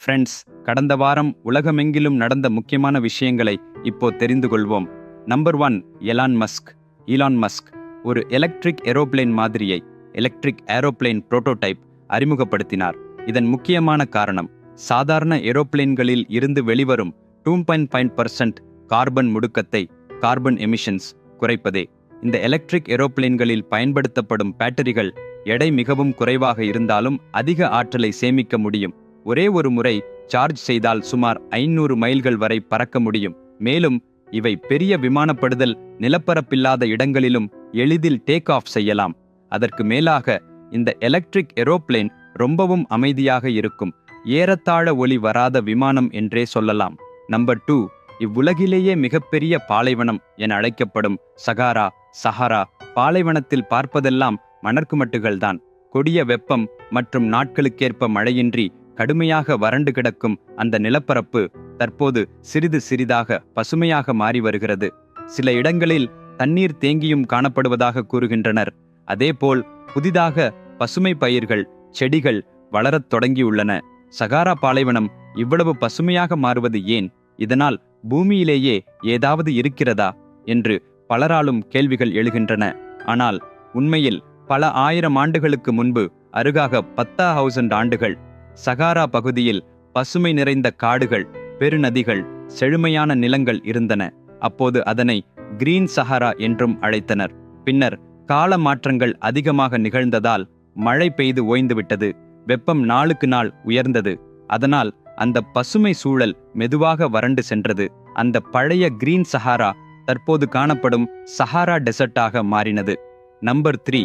Friends, கடந்த வாரம் உலகமெங்கிலும் நடந்த முக்கியமான விஷயங்களை இப்போ தெரிந்து கொள்வோம். நம்பர் 1, ஈலான் மஸ்க் ஒரு எலக்ட்ரிக் ஏரோப்ளேன் மாதிரியை எலக்ட்ரிக் ஏரோப்ளேன் புரோட்டோடைப் அறிமுகப்படுத்தினார். இதன் முக்கியமான காரணம் சாதாரண ஏரோப்ளேன்களில் இருந்து வெளிவரும் 2.5% கார்பன் முடுக்கத்தை கார்பன் எமிஷன்ஸ் குறைப்பதே. இந்த எலக்ட்ரிக் ஏரோப்ளேன்களில் பயன்படுத்தப்படும் பேட்டரிகள் எடை மிகவும் குறைவாக இருந்தாலும் அதிக ஆற்றலை சேமிக்க முடியும். ஒரே ஒரு முறை சார்ஜ் செய்தால் சுமார் 500 மைல்கள் வரை பறக்க முடியும். மேலும் இவை பெரிய விமானப்படுதல் நிலப்பரப்பில்லாத இடங்களிலும் எளிதில் டேக் ஆஃப் செய்யலாம். அதற்கு மேலாக இந்த எலக்ட்ரிக் ஏரோப்ளேன் ரொம்பவும் அமைதியாக இருக்கும். ஏறத்தாழ ஒலி வராத விமானம் என்றே சொல்லலாம். நம்பர் 2, இவ்வுலகிலேயே மிகப்பெரிய பாலைவனம் என அழைக்கப்படும் சஹாரா பாலைவனத்தில் பார்ப்பதெல்லாம் மணற்குமட்டுகள்தான். கொடிய வெப்பம் மற்றும் நாட்களுக்கேற்ப மழையின்றி கடுமையாக வறண்டு கிடக்கும் அந்த நிலப்பரப்பு தற்போது சிறிது சிறிதாக பசுமையாக மாறி வருகிறது. சில இடங்களில் தண்ணீர் தேங்கியும் காணப்படுவதாக கூறுகின்றனர். அதேபோல் புதிதாக பசுமை பயிர்கள், செடிகள் வளரத் தொடங்கியுள்ளன. சகாரா பாலைவனம் இவ்வளவு பசுமையாக மாறுவது ஏன்? இதனால் பூமியிலேயே ஏதாவது இருக்கிறதா என்று பலராலும் கேள்விகள் எழுகின்றன. ஆனால் உண்மையில் பல ஆயிரம் ஆண்டுகளுக்கு முன்பு, அருகாக 10,000 ஆண்டுகள், சகாரா பகுதியில் பசுமை நிறைந்த காடுகள், பெருநதிகள், செழுமையான நிலங்கள் இருந்தன. அப்போது அதனை கிரீன் சஹாரா என்றும் அழைத்தனர். பின்னர் கால மாற்றங்கள் அதிகமாக நிகழ்ந்ததால் மழை பெய்து ஓய்ந்துவிட்டது. வெப்பம் நாளுக்கு நாள் உயர்ந்தது. அதனால் அந்த பசுமை சூழல் மெதுவாக வறண்டு சென்றது. அந்த பழைய கிரீன் சஹாரா தற்போது காணப்படும் சஹாரா டெசர்ட்டாக மாறினது. நம்பர் 3,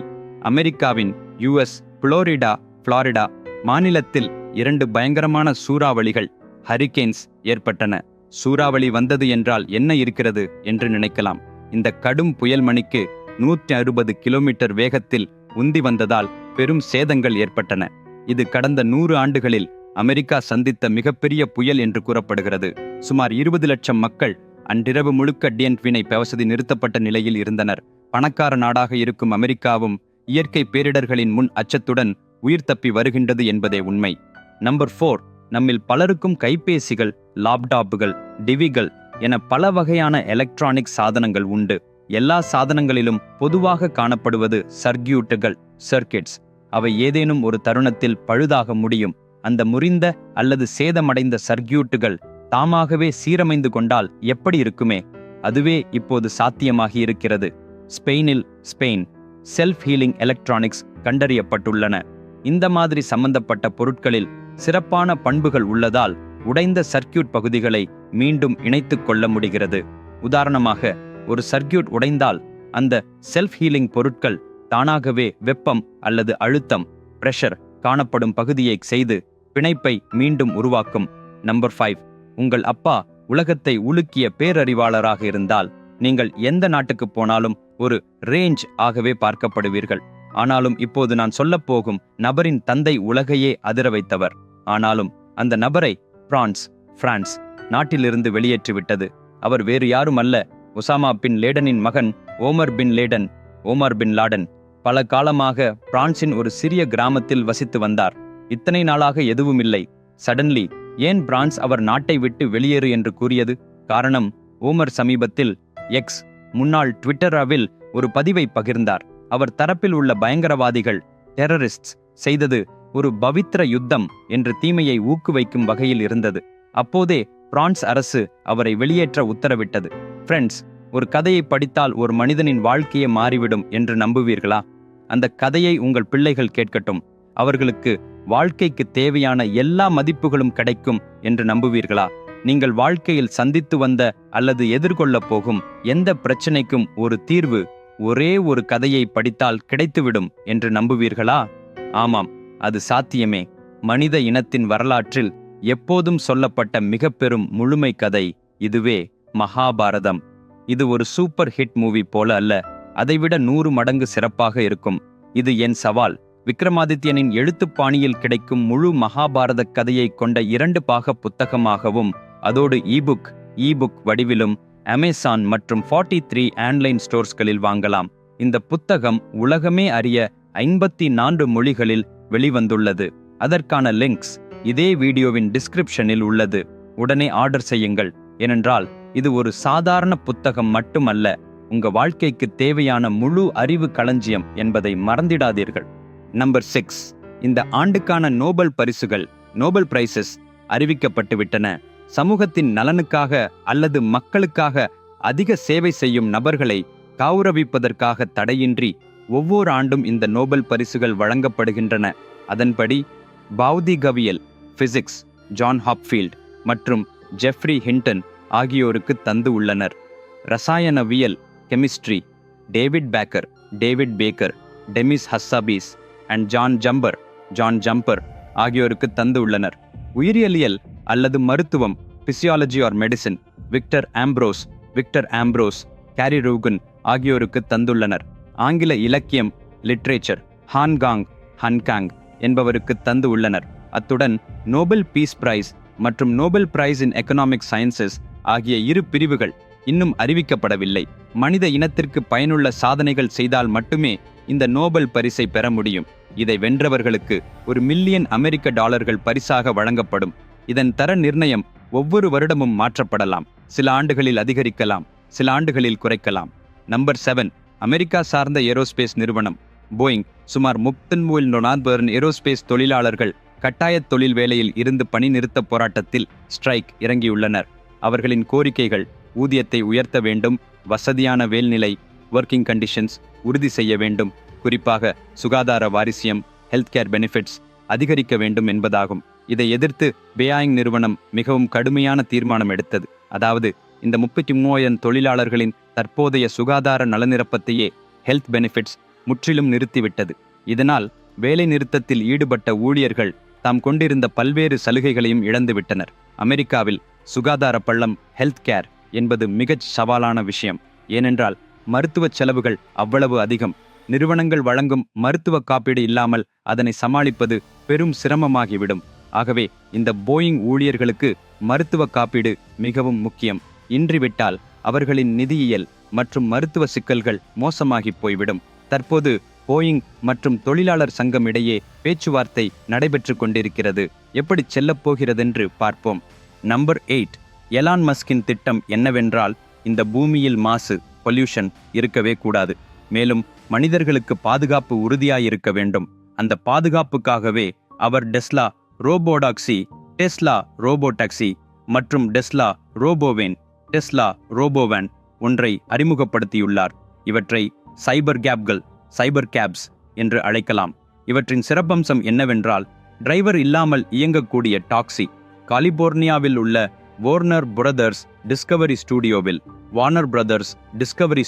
அமெரிக்காவின் US புளோரிடா மாநிலத்தில் 2 பயங்கரமான சூறாவளிகள், ஹரிகேன்ஸ் ஏற்பட்டன. சூறாவளி வந்தது என்றால் என்ன இருக்கிறது என்று நினைக்கலாம். இந்த கடும் புயல் மணிக்கு 160 கிலோமீட்டர் வேகத்தில் உந்தி வந்ததால் பெரும் சேதங்கள் ஏற்பட்டன. இது கடந்த 100 ஆண்டுகளில் அமெரிக்கா சந்தித்த மிகப்பெரிய புயல் என்று கூறப்படுகிறது. சுமார் 20 லட்சம் மக்கள் அன்றிரவு முழுக்க டிஎன்வினை வசதி நிறுத்தப்பட்ட நிலையில் இருந்தனர். பணக்கார நாடாக இருக்கும் அமெரிக்காவும் இயற்கை பேரிடர்களின் முன் அச்சத்துடன் உயிர் தப்பி வருகின்றது என்பதே உண்மை. நம்பர் 4, நம்மில் பலருக்கும் கைபேசிகள், லேப்டாப்புகள், டிவிகள் என பல வகையான எலக்ட்ரானிக் சாதனங்கள் உண்டு. எல்லா சாதனங்களிலும் பொதுவாக காணப்படுவது சர்க்கியூட்ஸ். அவை ஏதேனும் ஒரு தருணத்தில் பழுதாக முடியும். அந்த முறிந்த அல்லது சேதமடைந்த சர்க்கியூட்டுகள் தாமாகவே சீரமைந்து கொண்டால் எப்படி இருக்குமே? அதுவே இப்போது சாத்தியமாகி இருக்கிறது. ஸ்பெயின் செல்ஃப் ஹீலிங் எலக்ட்ரானிக்ஸ் கண்டறியப்பட்டுள்ளன. இந்த மாதிரி சம்பந்தப்பட்ட பொருட்களில் சிறப்பான பண்புகள் உள்ளதால் உடைந்த சர்க்கியூட் பகுதிகளை மீண்டும் இணைத்துக் கொள்ள முடிகிறது. உதாரணமாக, ஒரு சர்க்கியூட் உடைந்தால் அந்த செல்ஃப் ஹீலிங் பொருட்கள் தானாகவே வெப்பம் அல்லது அழுத்தம், பிரஷர் காணப்படும் பகுதியை செய்து பிணைப்பை மீண்டும் உருவாக்கும். நம்பர் 5, உங்கள் அப்பா உலகத்தை உலுக்கிய பேரறிவாளராக இருந்தால் நீங்கள் எந்த நாட்டுக்கு போனாலும் ஒரு ரேஞ்ச் ஆகவே பார்க்கப்படுவீர்கள். ஆனாலும் இப்போது நான் சொல்லப்போகும் நபரின் தந்தை உலகையே அதிர வைத்தவர். ஆனாலும் அந்த நபரை பிரான்ஸ் நாட்டிலிருந்து வெளியேற்றிவிட்டது. அவர் வேறு யாரும் அல்ல, ஒசாமா பின் லேடனின் மகன் ஓமர் பின் லாடன். பல காலமாக பிரான்சின் ஒரு சிறிய கிராமத்தில் வசித்து வந்தார். இத்தனை நாளாக எதுவுமில்லை. சடன்லி ஏன் பிரான்ஸ் அவர் நாட்டை விட்டு வெளியேறு என்று கூறியது? காரணம், ஓமர் சமீபத்தில் எக்ஸ், முன்னாள் ட்விட்டராவில் ஒரு பதிவை பகிர்ந்தார். அவர் தரப்பில் உள்ள பயங்கரவாதிகள், டெரரிஸ்ட்ஸ் செய்தது ஒரு பவித்திர யுத்தம் என்று தீமையை ஊக்குவிக்கும் வகையில் இருந்தது. அப்போதே பிரான்ஸ் அரசு அவரை வெளியேற்ற உத்தரவிட்டது. ஃப்ரெண்ட்ஸ், ஒரு கதையை படித்தால் ஒரு மனிதனின் வாழ்க்கையே மாறிவிடும் என்று நம்புவீர்களா? அந்த கதையை உங்கள் பிள்ளைகள் கேட்கட்டும். அவர்களுக்கு வாழ்க்கைக்கு தேவையான எல்லா மதிப்புகளும் கிடைக்கும் என்று நம்புவீர்களா? நீங்கள் வாழ்க்கையில் சந்தித்து வந்த அல்லது எதிர்கொள்ளப் போகும் எந்த பிரச்சனைக்கும் ஒரு தீர்வு ஒரே ஒரு கதையை படித்தால் கிடைத்துவிடும் என்று நம்புவீர்களா? ஆமாம், அது சாத்தியமே. மனித இனத்தின் வரலாற்றில் எப்போதும் சொல்லப்பட்ட மிக பெரும் முழுமை கதை இதுவே, மகாபாரதம். இது ஒரு சூப்பர் ஹிட் மூவி போல அல்ல, அதைவிட 100 மடங்கு சிறப்பாக இருக்கும். இது என் சவால். விக்ரமாதித்யனின் எழுத்துப்பாணியில் கிடைக்கும் முழு மகாபாரத கதையை கொண்ட 2 பாக புத்தகமாகவும் அதோடு இபுக் வடிவிலும் அமேசான் மற்றும் 43 ஆன்லைன் ஸ்டோர்ஸ்களில் வாங்கலாம். இந்த புத்தகம் உலகமே அறிய 54 மொழிகளில் வெளிவந்துள்ளது. அதற்கான லிங்க்ஸ் இதே வீடியோவின் டிஸ்கிரிப்ஷனில் உள்ளது. உடனே ஆர்டர் செய்யுங்கள். ஏனென்றால் இது ஒரு சாதாரண புத்தகம் மட்டுமல்ல, உங்க வாழ்க்கைக்கு தேவையான முழு அறிவு களஞ்சியம் என்பதை மறந்திடாதீர்கள். நம்பர் 6, இந்த ஆண்டுக்கான நோபல் பரிசுகள் நோபல் பிரைசஸ் அறிவிக்கப்பட்டு விட்டன. சமூகத்தின் நலனுக்காக அல்லது மக்களுக்காக அதிக சேவை செய்யும் நபர்களை கௌரவிப்பதற்காக தடையின்றி ஒவ்வொரு ஆண்டும் இந்த நோபல் பரிசுகள் வழங்கப்படுகின்றன. அதன்படி பௌதிகவியல் பிசிக்ஸ் ஜான் ஹாப்ஃபீல்ட் மற்றும் ஜெஃப்ரி ஹிண்டன் ஆகியோருக்கு தந்து உள்ளனர். ரசாயனவியல் chemistry David Baker, David Baker, Demis Hassabis and John Jumper ஆகியோருக்கு தந்து உள்ளனர். உயிரியலியல் அல்லது மருத்துவம் physiology or medicine Victor Ambros, Gary Ruvkun ஆகியோருக்கு தந்துள்ளனர். ஆங்கில இலக்கியம் லிட்ரேச்சர் ஹன்காங் என்பவருக்கு தந்து உள்ளனர். அத்துடன் நோபல் பீஸ் பிரைஸ் மற்றும் நோபல் பிரைஸ் இன் எக்கனாமிக் சயின்சஸ் ஆகிய இரு பிரிவுகள் இன்னும் அறிவிக்கப்படவில்லை. மனித இனத்திற்கு பயனுள்ள சாதனைகள் செய்தால் மட்டுமே இந்த நோபல் பரிசை பெற முடியும். இதை வென்றவர்களுக்கு $1 மில்லியன் பரிசாக வழங்கப்படும். இதன் தர நிர்ணயம் ஒவ்வொரு வருடமும் மாற்றப்படலாம். சில ஆண்டுகளில் அதிகரிக்கலாம், சில ஆண்டுகளில் குறைக்கலாம். நம்பர் 7, அமெரிக்கா சார்ந்த ஏரோஸ்பேஸ் நிறுவனம் போயிங் சுமார் 39,000 ஏரோஸ்பேஸ் தொழிலாளர்கள் கட்டாய தொழில் வேலையில் இருந்து பணி நிறுத்த போராட்டத்தில் ஸ்ட்ரைக் இறங்கியுள்ளனர். அவர்களின் கோரிக்கைகள் ஊதியத்தை உயர்த்த வேண்டும், வசதியான வேல்நிலை ஒர்க்கிங் கண்டிஷன்ஸ் உறுதி செய்ய வேண்டும், குறிப்பாக சுகாதார வாரிசியம் ஹெல்த் கேர் பெனிஃபிட்ஸ் அதிகரிக்க வேண்டும் என்பதாகும். இதை எதிர்த்து போயிங் நிறுவனம் மிகவும் கடுமையான தீர்மானம் எடுத்தது. அதாவது இந்த 33,000 தொழிலாளர்களின் தற்போதைய சுகாதார நலனிரப்பத்தையே ஹெல்த் பெனிஃபிட்ஸ் முற்றிலும் நிறுத்திவிட்டது. இதனால் வேலை நிறுத்தத்தில் ஈடுபட்ட ஊழியர்கள் தாம் கொண்டிருந்த பல்வேறு சலுகைகளையும் இழந்துவிட்டனர். அமெரிக்காவில் சுகாதார பள்ளம் ஹெல்த் கேர் என்பது மிகச் சவாலான விஷயம். ஏனென்றால் மருத்துவ செலவுகள் அவ்வளவு அதிகம். நிறுவனங்கள் வழங்கும் மருத்துவ காப்பீடு இல்லாமல் அதனை சமாளிப்பது பெரும் சிரமமாகிவிடும். ஆகவே இந்த போயிங் ஊழியர்களுக்கு மருத்துவ காப்பீடு மிகவும் முக்கியம். இன்றிவிட்டால் அவர்களின் நிதியியல் மற்றும் மருத்துவ சிக்கல்கள் மோசமாகி போய்விடும். தற்போது போயிங் மற்றும் தொழிலாளர் சங்கம் இடையே பேச்சுவார்த்தை நடைபெற்று கொண்டிருக்கிறது. எப்படி செல்லப்போகிறதென்று பார்ப்போம். நம்பர் 8, எலான் மஸ்கின் திட்டம் என்னவென்றால், இந்த பூமியில் மாசு பொல்யூஷன் இருக்கவே கூடாது. மேலும் மனிதர்களுக்கு பாதுகாப்பு உறுதியாயிருக்க வேண்டும். அந்த பாதுகாப்புக்காகவே அவர் டெஸ்லா ரோபோடாக்சி மற்றும் டெஸ்லா ரோபோவேன் ஒன்றை அறிமுகப்படுத்தியுள்ளார். இவற்றை சைபர் கேப்ஸ் என்று அழைக்கலாம். இவற்றின் சிறப்பம்சம் என்னவென்றால், டிரைவர் இல்லாமல் இயங்கக்கூடிய டாக்ஸி. கலிபோர்னியாவில் உள்ள Warner Brothers Discovery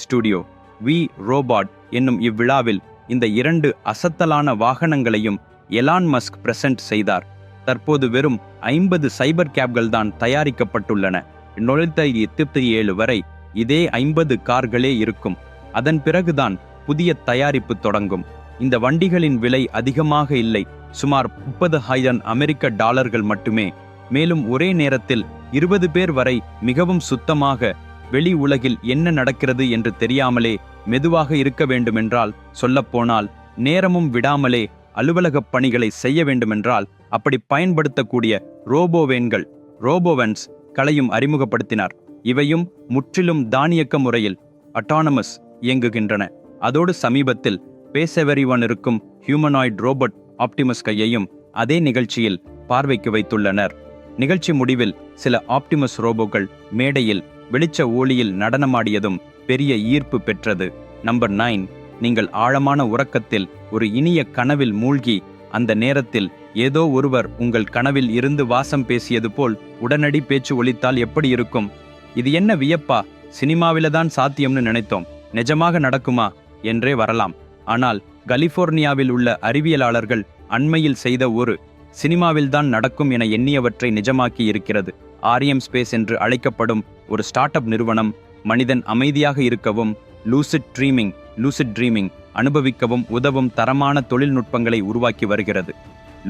Studio We Robot என்னும் இவ்விழாவில் இந்த 2 அசத்தலான வாகனங்களையும் எலான் மஸ்க் பிரசன்ட் செய்தார். தற்போது வெறும் 50 சைபர் கேப்கள் தான் தயாரிக்கப்பட்டுள்ளன. 2027 வரை இதே 50 கார்களே இருக்கும். அதன் பிறகுதான் புதிய தயாரிப்பு தொடங்கும். இந்த வண்டிகளின் விலை அதிகமாக இல்லை, சுமார் $30,000 மட்டுமே. மேலும் ஒரே நேரத்தில் 20 பேர் வரை மிகவும் சுத்தமாக வெளி உலகில் என்ன நடக்கிறது என்று தெரியாமலே மெதுவாக இருக்க வேண்டுமென்றால், சொல்லப்போனால் நேரமும் விடாமலே அலுவலகப் பணிகளை செய்ய வேண்டுமென்றால் அப்படி பயன்படுத்தக்கூடிய ரோபோவன்ஸ் களையும் அறிமுகப்படுத்தினார். இவையும் முற்றிலும் தானியக்க முறையில் அட்டானமஸ் இயங்குகின்றன. அதோடு சமீபத்தில் பேசெவரிவன் இருக்கும் ஹியூமனாய்டு ரோபோட் ஆப்டிமஸ் கையையும் அதே நிகழ்ச்சியில் பார்வைக்கு வைத்துள்ளனர். நிகழ்ச்சி முடிவில் சில ஆப்டிமஸ் ரோபோக்கள் மேடையில் வெளிச்ச ஒளியில் நடனமாடியதும் பெரிய ஈர்ப்பு பெற்றது. நம்பர் 9, நீங்கள் ஆழமான உறக்கத்தில் ஒரு இனிய கனவில் மூழ்கி அந்த நேரத்தில் ஏதோ ஒருவர் உங்கள் கனவில் இருந்து வாசம் பேசியது போல் உடனடி பேச்சு ஒலித்தால் எப்படி இருக்கும்? இது என்ன வியப்பா, சினிமாவில்தான் சாத்தியம்னு நினைத்தோம், நிஜமாக நடக்குமா என்றே வரலாம். ஆனால் கலிபோர்னியாவில் உள்ள அறிவியலாளர்கள் அண்மையில் செய்த ஒரு சினிமாவில்தான் நடக்கும் என எண்ணியவற்றை நிஜமாக்கி இருக்கிறது. REM ஸ்பேஸ் என்று அழைக்கப்படும் ஒரு ஸ்டார்ட் அப் நிறுவனம் மனிதன் அமைதியாக இருக்கவும் லூசிட் ட்ரீமிங் அனுபவிக்கவும் உதவும் தரமான தொழில்நுட்பங்களை உருவாக்கி வருகிறது.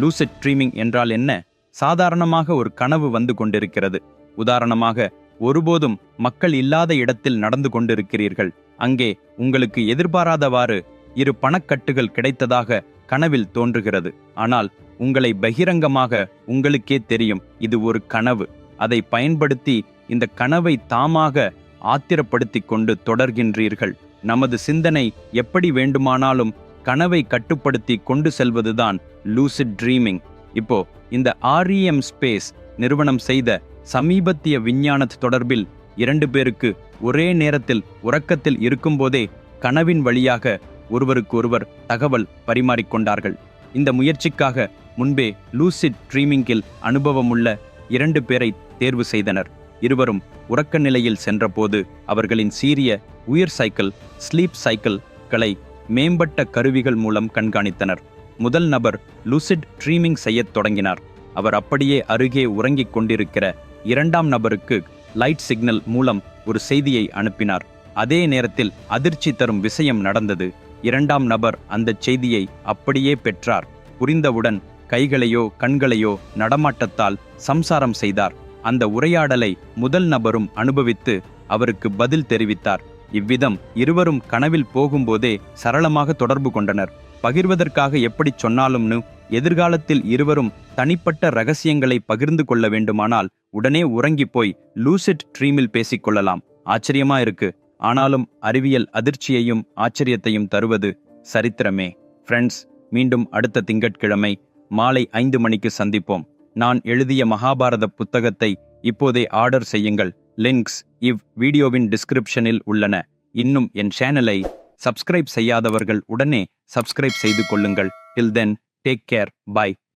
லூசிட் ட்ரீமிங் என்றால் என்ன? சாதாரணமாக ஒரு கனவு வந்து கொண்டிருக்கிறது. உதாரணமாக, ஒருபோதும் மக்கள் இல்லாத இடத்தில் நடந்து கொண்டிருக்கிறீர்கள். அங்கே உங்களுக்கு எதிர்பாராதவாறு 2 பணக்கட்டுகள் கிடைத்ததாக கனவில் தோன்றுகிறது. ஆனால் உங்களை பகிரங்கமாக உங்களுக்கே தெரியும் இது ஒரு கனவு. அதை பயன்படுத்தி இந்த கனவை தாமாக ஆத்திரப்படுத்திக் கொண்டு தொடர்கின்றீர்கள். நமது சிந்தனை எப்படி வேண்டுமானாலும் கனவை கட்டுப்படுத்தி கொண்டு செல்வதுதான் லூசிட் ட்ரீமிங். இப்போ இந்த REM ஸ்பேஸ் நிறுவனம் செய்த சமீபத்திய விஞ்ஞான தொடர்பில் 2 பேருக்கு ஒரே நேரத்தில் உறக்கத்தில் இருக்கும்போதே கனவின் வழியாக ஒருவருக்கொருவர் தகவல் பரிமாறிக்கொண்டார்கள். இந்த முயற்சிக்காக முன்பே லூசிட் ட்ரீமிங்கில் அனுபவமுள்ள 2 பேரை தேர்வு செய்தனர். இருவரும் உறக்க நிலையில் சென்றபோது அவர்களின் சீரிய உயிர் சைக்கிள் ஸ்லீப் சைக்கிள்களை மேம்பட்ட கருவிகள் மூலம் கண்காணித்தனர். முதல் நபர் லூசிட் ட்ரீமிங் செய்யத் தொடங்கினார். அவர் அப்படியே அருகே உறங்கிக் கொண்டிருக்கிற 2ஆம் நபருக்கு லைட் சிக்னல் மூலம் ஒரு செய்தியை அனுப்பினார். அதே நேரத்தில் அதிர்ச்சி தரும் விஷயம் நடந்தது. 2ஆம் நபர் அந்த செய்தியை அப்படியே பெற்றார். புரிந்தவுடன் கைகளையோ கண்களையோ நடமாட்டத்தால் சம்சாரம் செய்தார். அந்த உரையாடலை முதல் நபரும் அனுபவித்து அவருக்கு பதில் தெரிவித்தார். இவ்விதம் இருவரும் கனவில் போகும்போதே சரளமாக தொடர்பு கொண்டனர். பகிர்வதற்காக எப்படி சொன்னாலும்னு எதிர்காலத்தில் இருவரும் தனிப்பட்ட ரகசியங்களை பகிர்ந்து கொள்ள வேண்டுமானால் உடனே உறங்கி போய் லூசிட் ட்ரீமில் பேசிக்கொள்ளலாம். ஆச்சரியமா இருக்கு. ஆனாலும் அறிவியல் அதிர்ச்சியையும் ஆச்சரியத்தையும் தருவது சரித்திரமே. ஃப்ரெண்ட்ஸ், மீண்டும் அடுத்த திங்கட்கிழமை மாலை 5 மணிக்கு சந்திப்போம். நான் எழுதிய மகாபாரத புத்தகத்தை இப்போதே ஆர்டர் செய்யுங்கள். லிங்க்ஸ் வீடியோவின் டிஸ்கிரிப்ஷனில் உள்ளன. இன்னும் என் சேனலை சப்ஸ்கிரைப் செய்யாதவர்கள் உடனே சப்ஸ்கிரைப் செய்து கொள்ளுங்கள். டில் தென், டேக் கேர், பை.